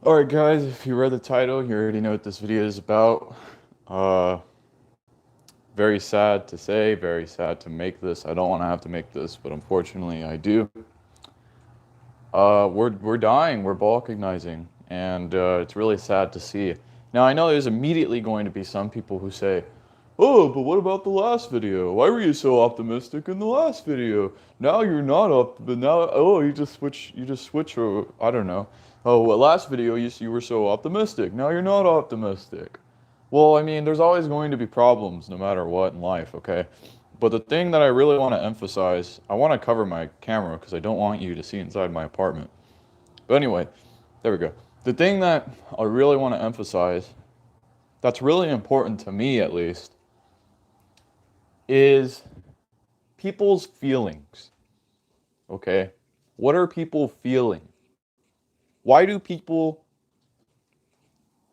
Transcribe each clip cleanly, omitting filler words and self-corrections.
Alright guys, if you read the title, you already know what this video is about. Uh, Very sad to say, very sad to make this. I don't want to have to make this, but unfortunately I do. We're dying, we're balkanizing, and it's really sad to see. Now I know there's immediately going to be some people who say, "Oh, but what about the last video? Why were you so optimistic in the last video? Now you're not up, but now you just switch, or I don't know. Oh, well, last video you were so optimistic. Now you're not optimistic." Well, I mean, there's always going to be problems no matter what in life, okay? But the thing that I really want to emphasize, I want to cover my camera because I don't want you to see inside my apartment. But anyway, there we go. The thing that I really want to emphasize, that's really important to me at least, is people's feelings, okay? What are people feeling? Why do people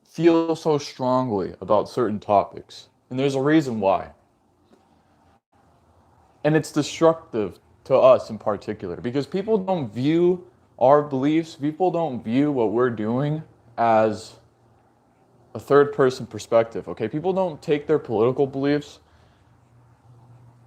feel so strongly about certain topics? And there's a reason why. And it's destructive to us in particular because people don't view our beliefs, people don't view what we're doing as a third person perspective, okay? People don't take their political beliefs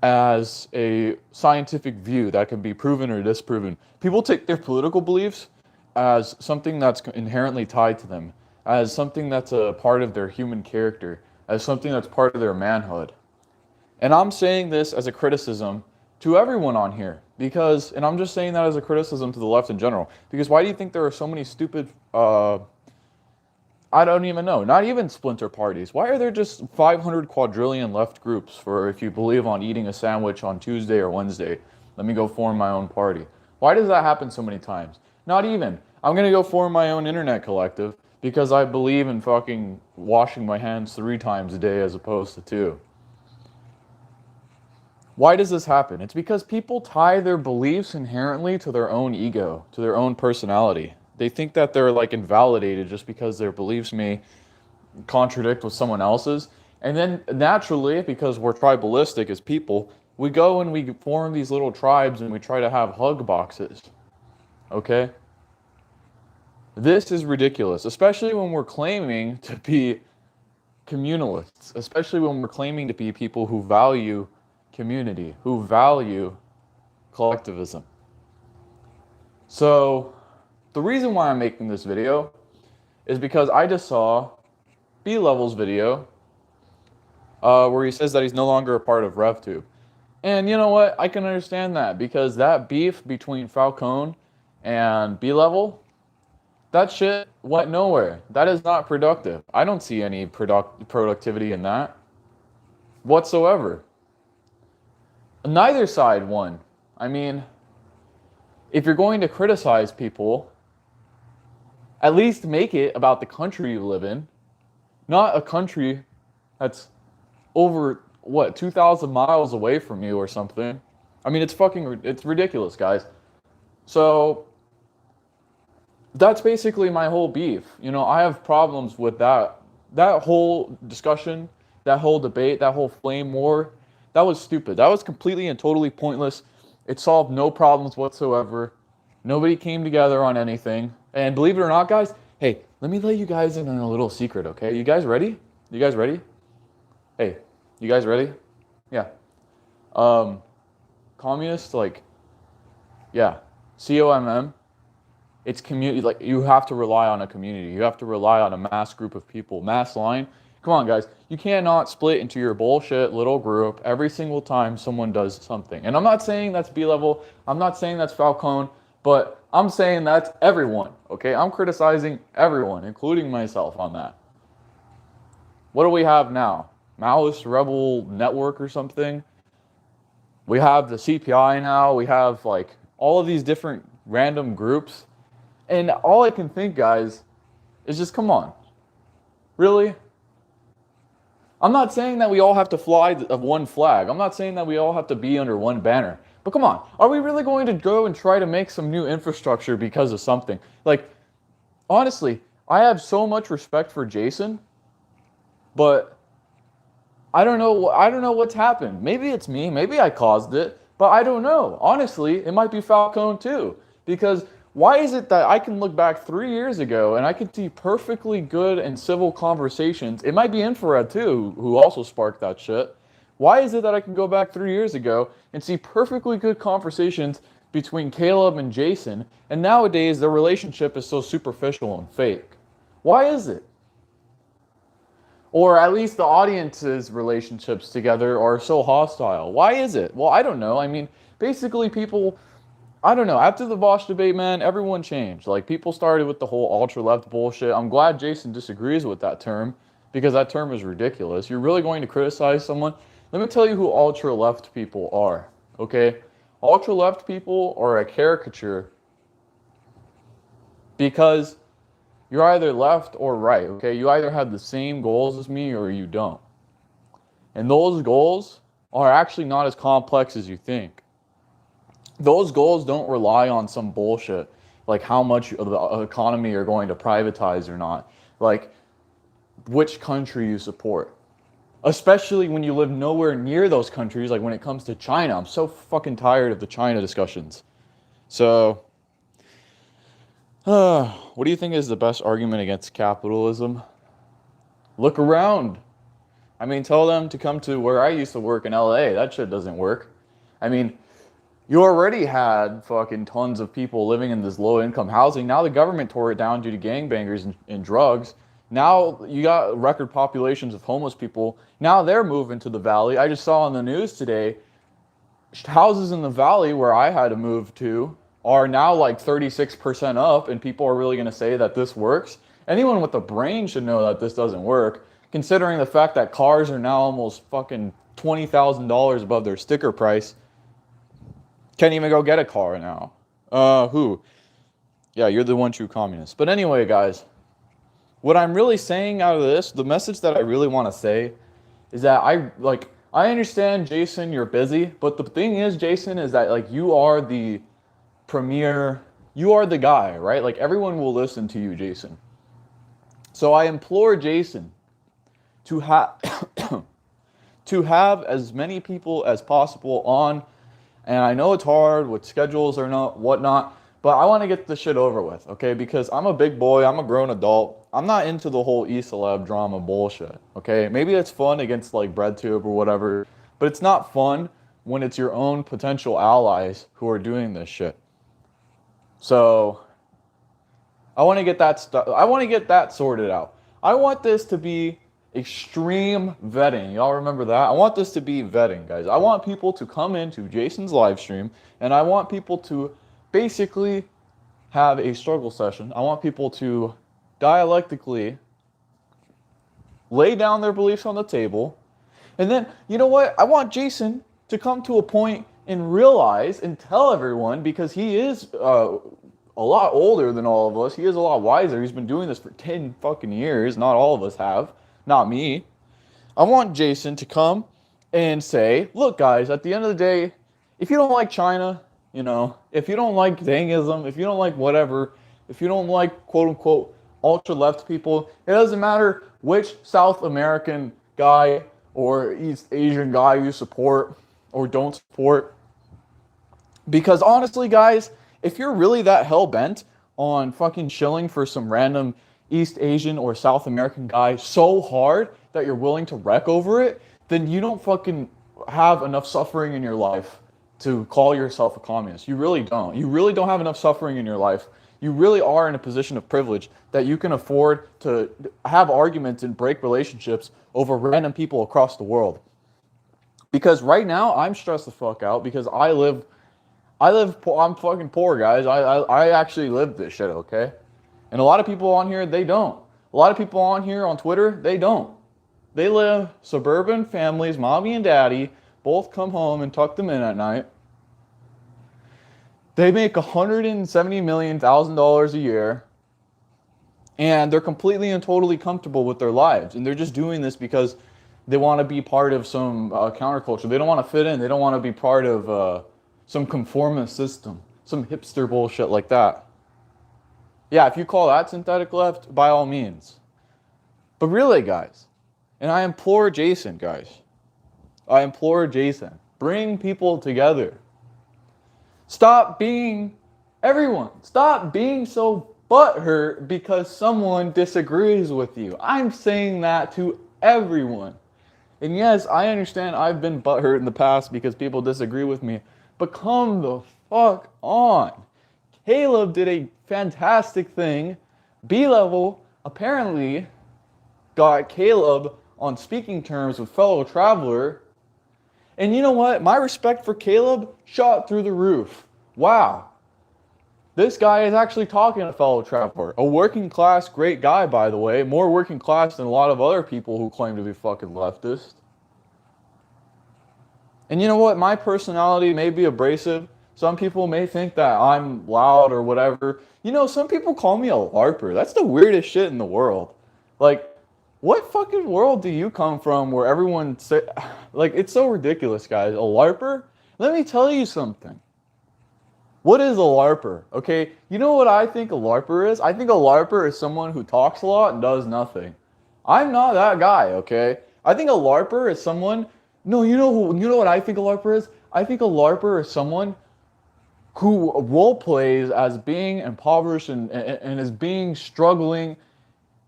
as a scientific view that can be proven or disproven. People take their political beliefs as something that's inherently tied to them, as something that's a part of their human character, as something that's part of their manhood. And I'm saying this as a criticism to everyone on here because, and I'm just saying that as a criticism to the left in general, because why do you think there are so many stupid, I don't even know, not even splinter parties? Why are there just 500 quadrillion left groups for if you believe on eating a sandwich on Tuesday or Wednesday, let me go form my own party? Why does that happen so many times? Not even. I'm going to go form my own internet collective because I believe in fucking washing my hands 3 times a day as opposed to 2. Why does this happen? It's because people tie their beliefs inherently to their own ego, to their own personality. They think that they're like invalidated just because their beliefs may contradict with someone else's. And then naturally, because we're tribalistic as people, we go and we form these little tribes and we try to have hug boxes. Okay? This is ridiculous, especially when we're claiming to be communalists, especially when we're claiming to be people who value community, who value collectivism. So, the reason why I'm making this video is because I just saw B-Level's video where he says that he's no longer a part of RevTube. And you know what? I can understand that because that beef between Falcone and B-Level, that shit went nowhere. That is not productive. I don't see any productivity in that whatsoever. Neither side won. I mean, if you're going to criticize people, at least make it about the country you live in, not a country that's over, what, 2,000 miles away from you or something. I mean, it's ridiculous, guys. So, that's basically my whole beef. You know, I have problems with that whole discussion, that whole debate, that whole flame war. That was stupid. That was completely and totally pointless. It solved no problems whatsoever. Nobody came together on anything. And believe it or not, guys, hey, let me let you guys in on a little secret, okay? You guys ready? You guys ready? Hey, you guys ready? Yeah. Communist, like, yeah, COMM. It's community, like, you have to rely on a community. You have to rely on a mass group of people, mass line. Come on, guys. You cannot split into your bullshit little group every single time someone does something. And I'm not saying that's B-Level. I'm not saying that's Falcone. But I'm saying that's everyone, okay? I'm criticizing everyone, including myself on that. What do we have now? Maoist Rebel Network or something? We have the CPI now. We have, like, all of these different random groups. And all I can think, guys, is just, come on. Really? I'm not saying that we all have to fly of one flag. I'm not saying that we all have to be under one banner. But come on, are we really going to go and try to make some new infrastructure because of something? Like, honestly, I have so much respect for Jason, but I don't know what's happened. Maybe it's me, maybe I caused it, but I don't know. Honestly, it might be Falcone too, because Why is it that I can look back 3 years ago and I can see perfectly good and civil conversations? It might be Infrared too, who also sparked that shit. Why is it that I can go back 3 years ago and see perfectly good conversations between Caleb and Jason, and nowadays their relationship is so superficial and fake? Why is it? Or at least the audience's relationships together are so hostile. Why is it? Well, I don't know. I mean, basically people, I don't know. After the Bosch debate, man, everyone changed. Like, people started with the whole ultra-left bullshit. I'm glad Jason disagrees with that term, because that term is ridiculous. You're really going to criticize someone? Let me tell you who ultra-left people are, okay? Ultra-left people are a caricature because you're either left or right, okay? You either have the same goals as me or you don't. And those goals are actually not as complex as you think. Those goals don't rely on some bullshit, like how much of the economy you're going to privatize or not, like which country you support. Especially when you live nowhere near those countries, like when it comes to China. I'm so fucking tired of the China discussions. So, what do you think is the best argument against capitalism? Look around. I mean, tell them to come to where I used to work in LA. That shit doesn't work. I mean, you already had fucking tons of people living in this low-income housing. Now the government tore it down due to gangbangers and drugs. Now you got record populations of homeless people. Now they're moving to the valley. I just saw on the news today, houses in the valley where I had to move to are now like 36% up, and people are really going to say that this works? Anyone with a brain should know that this doesn't work, considering the fact that cars are now almost fucking $20,000 above their sticker price. Can't even go get a car now. Who? Yeah, you're the one true communist. But anyway, guys, what I'm really saying out of this, the message that I really want to say is that I understand, Jason, you're busy, but the thing is, Jason, is that like you are the premier, you are the guy, right? Like everyone will listen to you, Jason. So I implore Jason to to have as many people as possible on. And I know it's hard with schedules or not, whatnot, but I want to get this shit over with, okay? Because I'm a big boy, I'm a grown adult. I'm not into the whole e-celeb drama bullshit, okay? Maybe it's fun against like BreadTube or whatever, but it's not fun when it's your own potential allies who are doing this shit. So I want to get that sorted out. I want this to be extreme vetting. Y'all remember that? I want this to be vetting, guys. I want people to come into Jason's live stream, and I want people to basically have a struggle session. I want people to dialectically lay down their beliefs on the table. And then, you know what? I want Jason to come to a point and realize and tell everyone, because he is a lot older than all of us. He is a lot wiser. He's been doing this for 10 fucking years. Not all of us have. Not me. I want Jason to come and say, look, guys, at the end of the day, if you don't like China, you know, if you don't like Dangism, if you don't like whatever, if you don't like quote-unquote ultra-left people, it doesn't matter which South American guy or East Asian guy you support or don't support. Because honestly, guys, if you're really that hell-bent on fucking shilling for some random East Asian or South American guy so hard that you're willing to wreck over it, then you don't fucking have enough suffering in your life to call yourself a communist. You really don't. You really don't have enough suffering in your life. You really are in a position of privilege that you can afford to have arguments and break relationships over random people across the world. Because right now, I'm stressed the fuck out because I'm fucking poor, guys. I actually live this shit, okay? And a lot of people on here, they don't. A lot of people on here on Twitter, they don't. They live suburban families, mommy and daddy, both come home and tuck them in at night. They make $170 million a year. And they're completely and totally comfortable with their lives. And they're just doing this because they want to be part of some counterculture. They don't want to fit in. They don't want to be part of some conformist system, some hipster bullshit like that. Yeah, if you call that synthetic left, by all means. But really, guys, and I implore Jason, guys, bring people together. Stop being Everyone, stop being so butthurt because someone disagrees with you. I'm saying that to everyone. And yes, I understand I've been butthurt in the past because people disagree with me, but come the fuck on. Caleb did a fantastic thing. B-Level apparently got Caleb on speaking terms with fellow traveler. And you know what? My respect for Caleb shot through the roof. Wow. This guy is actually talking to fellow traveler. A working class great guy, by the way. More working class than a lot of other people who claim to be fucking leftist. And you know what? My personality may be abrasive. Some people may think that I'm loud or whatever. You know, some people call me a LARPer. That's the weirdest shit in the world. Like, what fucking world do you come from where everyone say, like, it's so ridiculous, guys. A LARPer? Let me tell you something. What is a LARPer? Okay, you know what I think a LARPer is? I think a LARPer is someone who talks a lot and does nothing. I'm not that guy, okay? I think a LARPer is someone... No, you know what I think a LARPer is? I think a LARPer is someone who role plays as being impoverished and as being struggling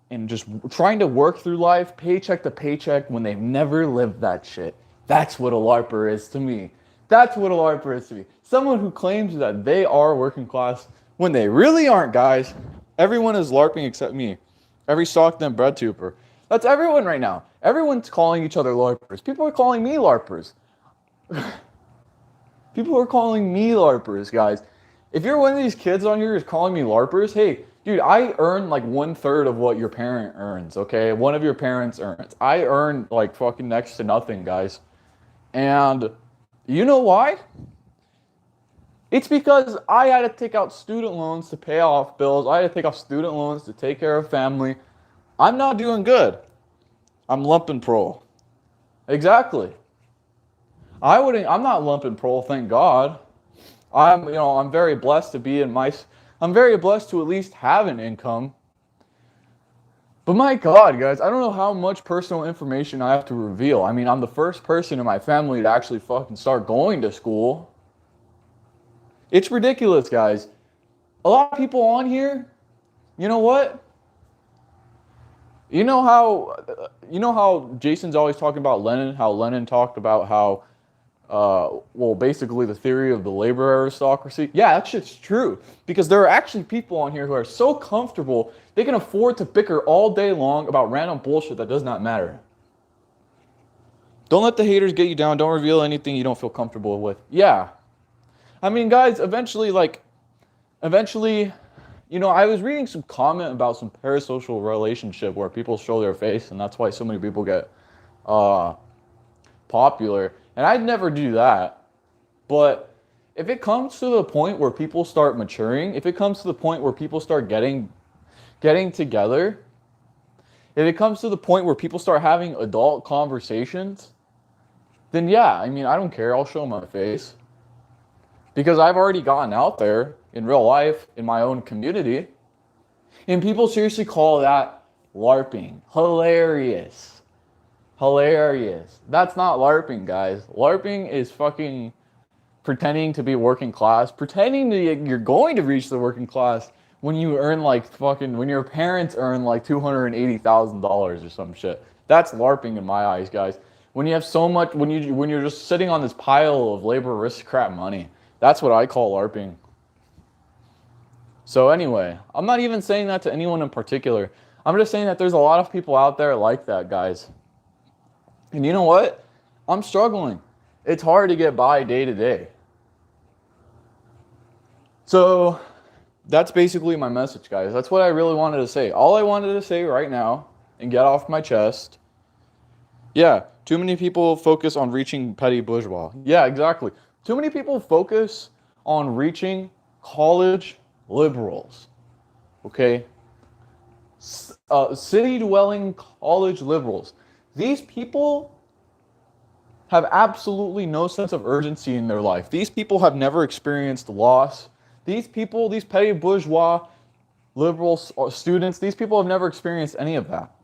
and just trying to work through life paycheck to paycheck when they've never lived that shit. That's what a LARPer is to me. That's what a LARPer is to me. Someone who claims that they are working class when they really aren't, guys. Everyone is LARPing except me. Every Stockton bread tuber. That's everyone right now. Everyone's calling each other LARPers. People are calling me LARPers. People are calling me LARPers, guys. If you're one of these kids on here who's calling me LARPers, hey, dude, I earn like 1/3 of what your parent earns, okay? One of your parents earns. I earn like fucking next to nothing, guys. And you know why? It's because I had to take out student loans to pay off bills. I had to take out student loans to take care of family. I'm not doing good. I'm lumping pro. Exactly. I'm not lumping pro, thank God. I'm very blessed to be I'm very blessed to at least have an income. But my God, guys, I don't know how much personal information I have to reveal. I mean, I'm the first person in my family to actually fucking start going to school. It's ridiculous, guys. A lot of people on here, you know what? You know how Jason's always talking about Lenin, how Lenin talked about how, basically the theory of the labor aristocracy. Yeah, that shit's true. Because there are actually people on here who are so comfortable, they can afford to bicker all day long about random bullshit that does not matter. Don't let the haters get you down. Don't reveal anything you don't feel comfortable with. Yeah. I mean, guys, eventually, I was reading some comment about some parasocial relationship where people show their face, and that's why so many people get popular. And I'd never do that. But if it comes to the point where people start maturing, if it comes to the point where people start getting together, if it comes to the point where people start having adult conversations, then yeah, I mean, I don't care. I'll show my face. Because I've already gotten out there in real life, in my own community. And people seriously call that LARPing. Hilarious. Hilarious. That's not LARPing, guys. LARPing is fucking pretending to be working class. Pretending that you're going to reach the working class when you earn when your parents earn like $280,000 or some shit. That's LARPing in my eyes, guys. When you have so much, when you're just sitting on this pile of labor aristocrat money. That's what I call LARPing. So anyway, I'm not even saying that to anyone in particular. I'm just saying that there's a lot of people out there like that, guys. And you know what? I'm struggling. It's hard to get by day to day. So that's basically my message, guys. That's what I really wanted to say. All I wanted to say right now and get off my chest. Yeah, too many people focus on reaching petty bourgeois. Yeah, exactly. Too many people focus on reaching college liberals, okay? City-dwelling college liberals. These people have absolutely no sense of urgency in their life. These people have never experienced loss. These petty bourgeois liberal students, these people have never experienced any of that.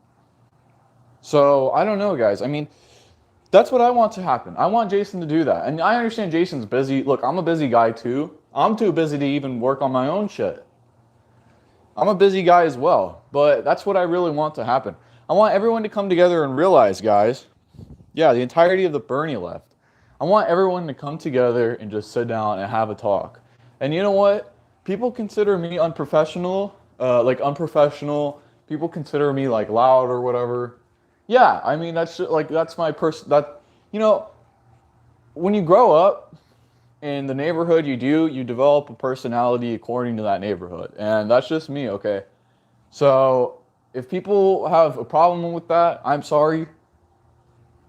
So, I don't know, guys. I mean, That's what I want to happen. I want Jason to do that. And I understand Jason's busy. Look, I'm a busy guy too. I'm too busy to even work on my own shit. I'm a busy guy as well. But that's what I really want to happen. I want everyone to come together and realize, guys, yeah, the entirety of the Bernie left. I want everyone to come together and just sit down and have a talk. And you know what? People consider me unprofessional, unprofessional. People consider me like loud or whatever. Yeah, I mean that's just, like that's my person. That you know, when you grow up in the neighborhood, you develop a personality according to that neighborhood, and that's just me. Okay, so if people have a problem with that, I'm sorry.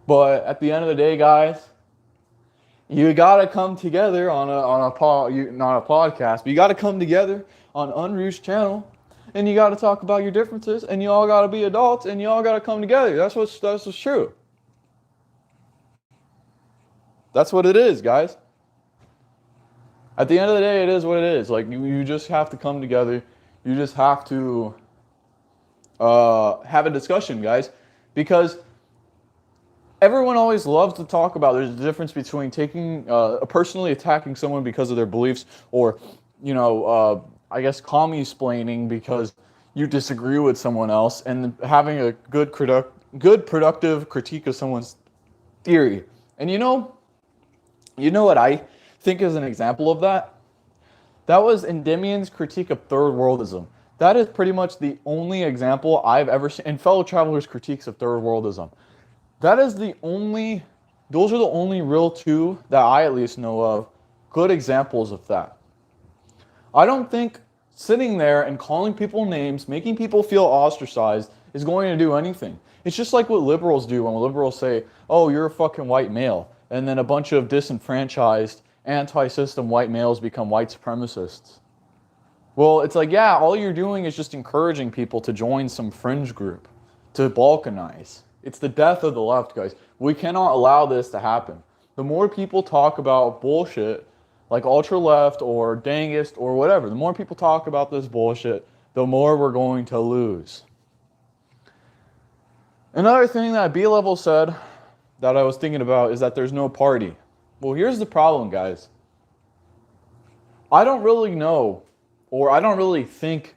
But at the end of the day, guys, you gotta come together on not a podcast, but you gotta come together on Unru's channel, and you gotta talk about your differences, and you all gotta be adults, and you all gotta come together. That's what's true. That's what it is, guys. At the end of the day, it is what it is. Like you just have to come together. You just have to have a discussion, guys, because everyone always loves to talk about there's a difference between taking personally attacking someone because of their beliefs, or I guess commie-splaining because you disagree with someone else, and having a good productive critique of someone's theory. And you know what I think is an example of that? That was Endymion's critique of third worldism. That is pretty much the only example I've ever seen, and Fellow Travelers' critiques of third worldism. Those are the only real two that I at least know of, good examples of that. I don't think sitting there and calling people names, making people feel ostracized, is going to do anything. It's just like what liberals do when liberals say, oh, you're a fucking white male, and then a bunch of disenfranchised, anti-system white males become white supremacists. Well, it's like, yeah, all you're doing is just encouraging people to join some fringe group, to balkanize. It's the death of the left, guys. We cannot allow this to happen. The more people talk about bullshit, like ultra-left or dangist or whatever, the more people talk about this bullshit, the more we're going to lose. Another thing that B-Level said that I was thinking about is that there's no party. Well, here's the problem, guys. I don't really know, or I don't really think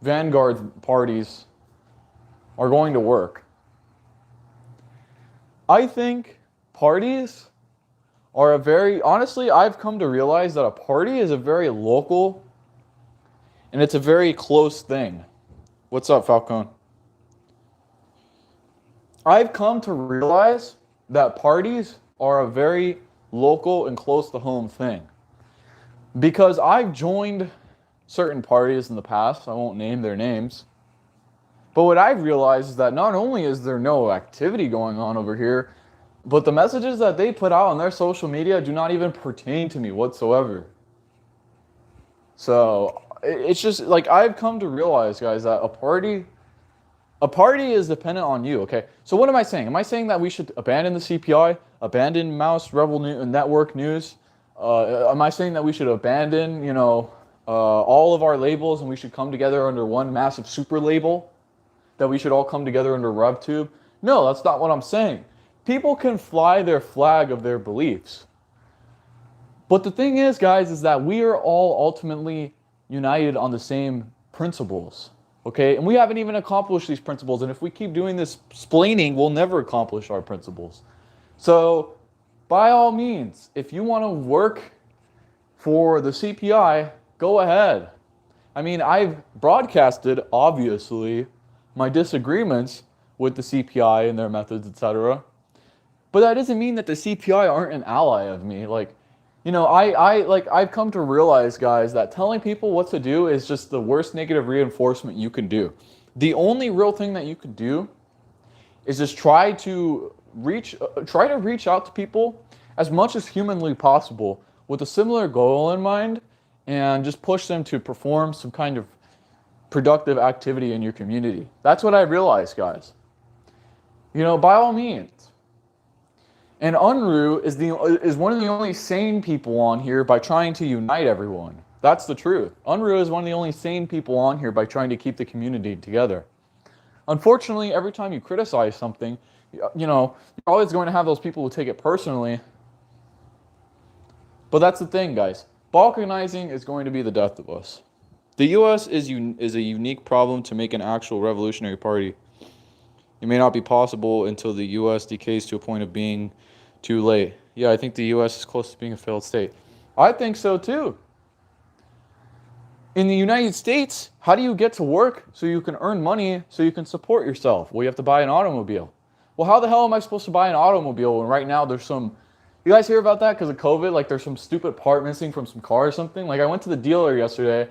Vanguard parties are going to work. I think parties are honestly, I've come to realize that a party is a very local and it's a very close thing. What's up, Falcone? I've come to realize that parties are a very local and close to home thing. Because I've joined certain parties in the past, I won't name their names, but what I've realized is that not only is there no activity going on over here, but the messages that they put out on their social media do not even pertain to me whatsoever. So it's just like I've come to realize, guys, that a party is dependent on you, okay? So what am I saying? Am I saying that we should abandon the CPI, abandon Mouse Rebel Network News? Am I saying that we should abandon, all of our labels and we should come together under one massive super label? That we should all come together under RevTube? No, that's not what I'm saying. People can fly their flag of their beliefs. But the thing is, guys, is that we are all ultimately united on the same principles. Okay? And we haven't even accomplished these principles. And if we keep doing this splaining, we'll never accomplish our principles. So, by all means, if you want to work for the CPI, go ahead. I mean, I've broadcasted, obviously, my disagreements with the CPI and their methods, etc. But that doesn't mean that the CPI aren't an ally of me. I've come to realize, guys, that telling people what to do is just the worst negative reinforcement you can do. The only real thing that you can do is just try to reach out to people as much as humanly possible with a similar goal in mind, and just push them to perform some kind of productive activity in your community. That's what I realized, guys. By all means. And Unruh is one of the only sane people on here by trying to unite everyone. That's the truth. Unruh is one of the only sane people on here by trying to keep the community together. Unfortunately, every time you criticize something, You know, you're always going to have those people who take it personally. But that's the thing, guys. Balkanizing is going to be the death of us. The U.S. is a unique problem to make an actual revolutionary party. It may not be possible until the U.S. decays to a point of being too late. Yeah, I think the U.S. is close to being a failed state. I think so too. In the United States, how do you get to work so you can earn money so you can support yourself? Well, you have to buy an automobile. Well, how the hell am I supposed to buy an automobile when right now there's some... You guys hear about that because of COVID? Like there's some stupid part missing from some car or something? Like I went to the dealer yesterday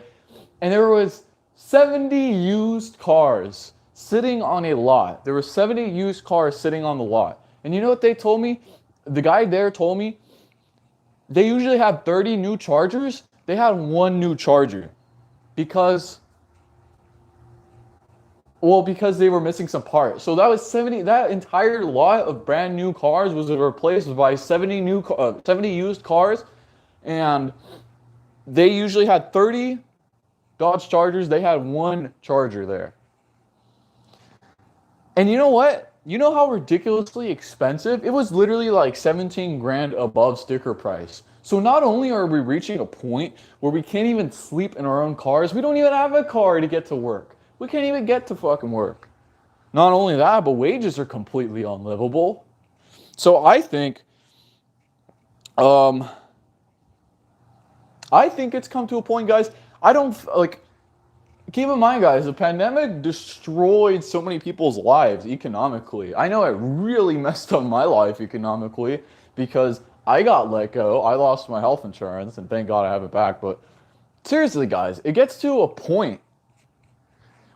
and there was 70 used cars sitting on a lot. There were 70 used cars sitting on the lot. And you know what they told me? The guy there told me they usually have 30 new Chargers. They had one new Charger because they were missing some parts. So that was 70. That entire lot of brand new cars was replaced by 70 used cars, and they usually had 30 Dodge Chargers. They had one Charger there. And you know what? You know how ridiculously expensive? It was literally like 17 grand above sticker price. So not only are we reaching a point where we can't even sleep in our own cars, we don't even have a car to get to work. We can't even get to fucking work. Not only that, but wages are completely unlivable. So I think it's come to a point, guys. Keep in mind, guys, the pandemic destroyed so many people's lives economically. I know it really messed up my life economically because I got let go. I lost my health insurance, and thank God I have it back. But seriously, guys, it gets to a point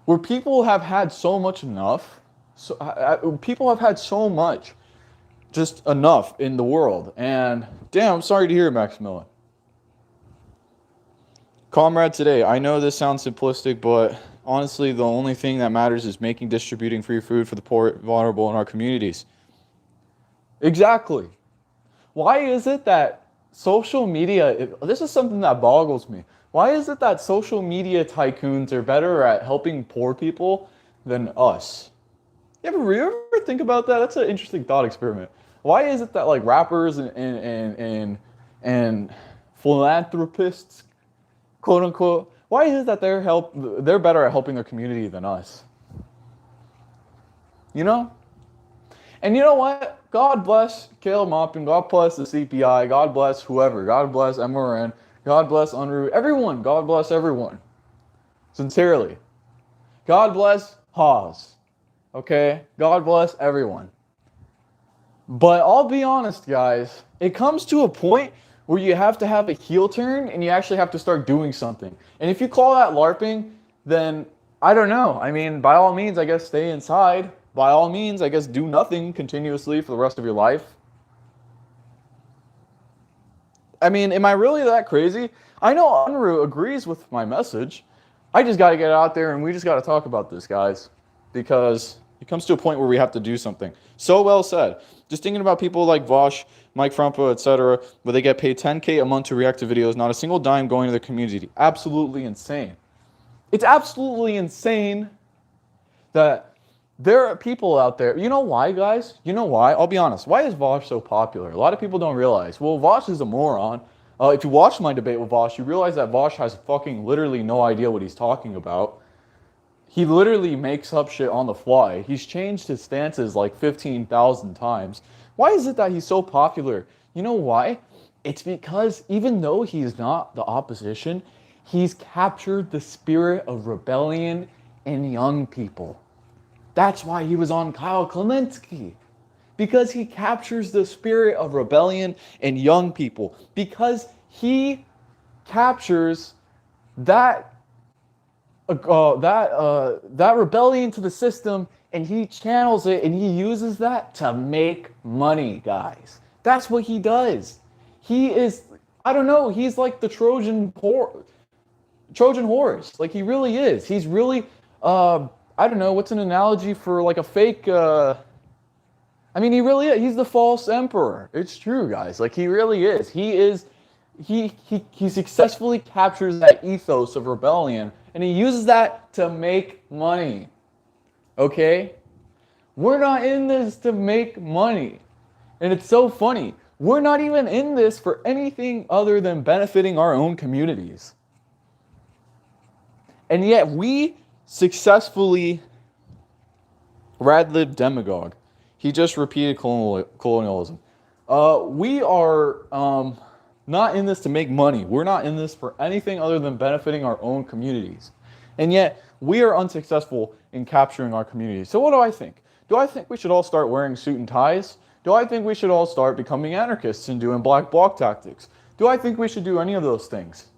where people have had so much enough. People have had so much, just enough in the world. And damn, I'm sorry to hear it, Maximilian. Comrade today, I know this sounds simplistic, but honestly, the only thing that matters is distributing free food for the poor, vulnerable in our communities. Exactly. Why is it that social media, this is something that boggles me. Why is it that social media tycoons are better at helping poor people than us? You ever think about that? That's an interesting thought experiment. Why is it that like rappers and philanthropists, quote unquote, why is it that they're better at helping their community than us? You know? And you know what? God bless Caleb Maupin, God bless the CPI, God bless whoever, God bless MRN, God bless Unruh, everyone, God bless everyone. Sincerely. God bless Haas. Okay? God bless everyone. But I'll be honest, guys, it comes to a point where you have to have a heel turn and you actually have to start doing something. And if you call that LARPing, then I don't know. I mean, by all means, I guess stay inside. By all means, I guess do nothing continuously for the rest of your life. I mean, am I really that crazy? I know Unruh agrees with my message. I just got to get out there and we just got to talk about this, guys. Because it comes to a point where we have to do something. So well said. Just thinking about people like Vosh, Mike Frumpa, etc., where they get paid $10K a month to react to videos, not a single dime going to the community. Absolutely insane. It's absolutely insane that there are people out there. You know why, guys? You know why? I'll be honest. Why is Vosh so popular? A lot of people don't realize. Well, Vosh is a moron. If you watch my debate with Vosh, you realize that Vosh has fucking literally no idea what he's talking about. He literally makes up shit on the fly. He's changed his stances like 15,000 times. Why is it that he's so popular? You know why? It's because even though he's not the opposition, he's captured the spirit of rebellion in young people. That's why he was on Kyle Kliminski. Because he captures the spirit of rebellion in young people. Because he captures that rebellion to the system, and he channels it and he uses that to make money, guys. That's what he does. He is, I don't know, he's like the Trojan horse. Like he really is. He's really, I don't know, what's an analogy for like a fake, I mean, he really is. He's the false emperor. It's true, guys. Like he really is. He successfully captures that ethos of rebellion and he uses that to make money. Okay? We're not in this to make money. And it's so funny. We're not even in this for anything other than benefiting our own communities. And yet we successfully, Radlib demagogue, he just repeated colonialism. We are not in this to make money. We're not in this for anything other than benefiting our own communities. And yet we are unsuccessful in capturing our communities. So what do I think? Do I think we should all start wearing suit and ties? Do I think we should all start becoming anarchists and doing black bloc tactics? Do I think we should do any of those things?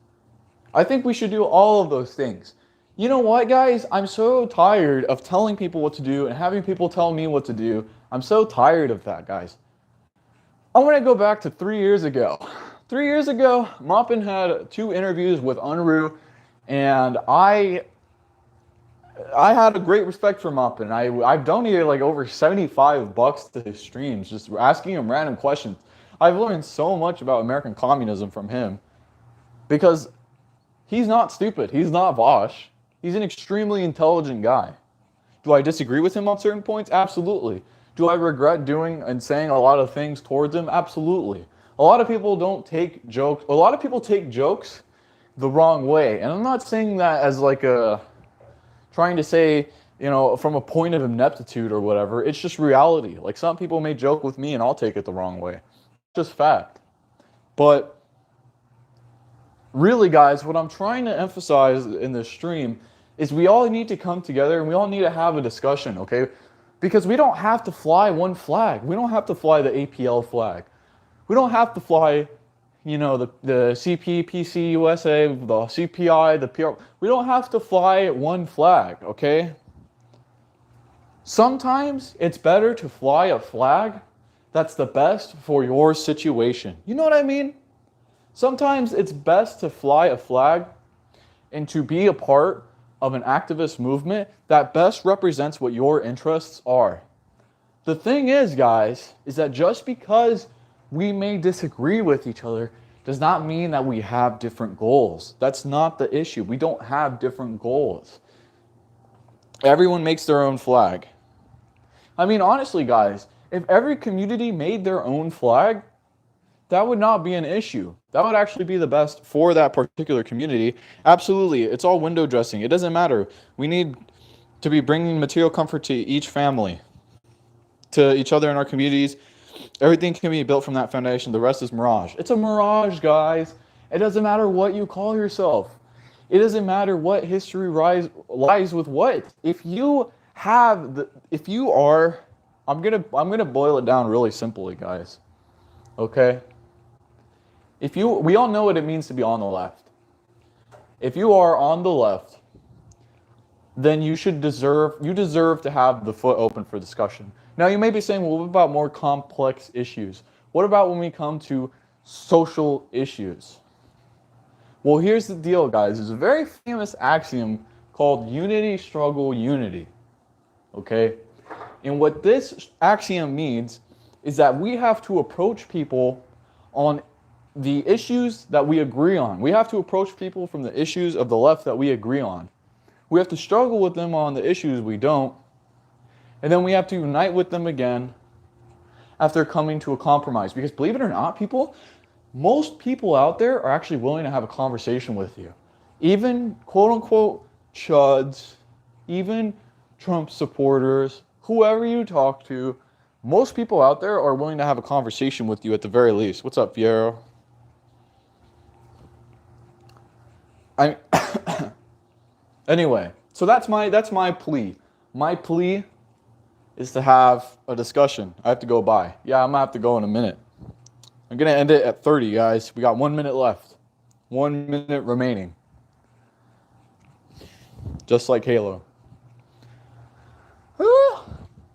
I think we should do all of those things. You know what, guys? I'm so tired of telling people what to do and having people tell me what to do. I'm so tired of that, guys. I want to go back to 3 years ago. 3 years ago, Maupin had 2 interviews with Unruh, and I had a great respect for Maupin. I've donated like over $75 to his streams, just asking him random questions. I've learned so much about American communism from him because he's not stupid. He's not Vosh. He's an extremely intelligent guy. Do I disagree with him on certain points? Absolutely. Do I regret doing and saying a lot of things towards him? Absolutely. A lot of people don't take jokes. A lot of people take jokes the wrong way. And I'm not saying that as like trying to say, you know, from a point of ineptitude or whatever. It's just reality. Like some people may joke with me and I'll take it the wrong way. It's just fact. But really, guys, what I'm trying to emphasize in this stream is we all need to come together and we all need to have a discussion, okay? Because we don't have to fly one flag. We don't have to fly the APL flag. We don't have to fly, you know, the CP, PC, USA, the CPI, the PR. We don't have to fly one flag, okay? Sometimes it's better to fly a flag that's the best for your situation. You know what I mean? Sometimes it's best to fly a flag and to be a part of an activist movement that best represents what your interests are. The thing is, guys, is that just because we may disagree with each other does not mean that we have different goals. That's not the issue. We don't have different goals. Everyone makes their own flag. I mean, honestly, guys, if every community made their own flag, that would not be an issue. That would actually be the best for that particular community. Absolutely. It's all window dressing. It doesn't matter. We need to be bringing material comfort to each family, to each other in our communities. Everything can be built from that foundation. The rest is mirage. It's a mirage, guys. It doesn't matter what you call yourself. It doesn't matter what history lies with what. If you are, I'm gonna boil it down really simply, guys. Okay? We all know what it means to be on the left. If you are on the left, then you deserve to have the foot open for discussion. Now you may be saying, well, what about more complex issues? What about when we come to social issues? Well, here's the deal, guys. There's a very famous axiom called unity, struggle, unity. Okay? And what this axiom means is that we have to approach people on the issues that we agree on. We have to approach people from the issues of the left that we agree on. We have to struggle with them on the issues we don't. And then we have to unite with them again after coming to a compromise. Because believe it or not, people, most people out there are actually willing to have a conversation with you. Even quote-unquote chuds, even Trump supporters, whoever you talk to, most people out there are willing to have a conversation with you at the very least. What's up, Fiero? Anyway, so that's my plea. My plea is to have a discussion. I have to go by. Yeah, I'm gonna have to go in a minute. I'm gonna end it at 30, guys. We got 1 minute left. 1 minute remaining. Just like Halo.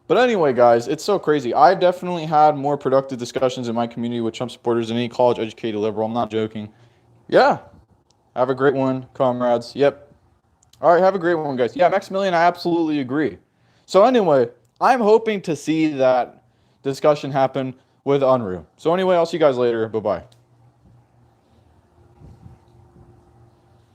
But anyway, guys, it's so crazy. I definitely had more productive discussions in my community with Trump supporters than any college-educated liberal. I'm not joking. Yeah. Have a great one, comrades. Yep. All right, have a great one, guys. Yeah, Maximilian, I absolutely agree. So anyway, I'm hoping to see that discussion happen with Unruh. So anyway, I'll see you guys later. Bye-bye.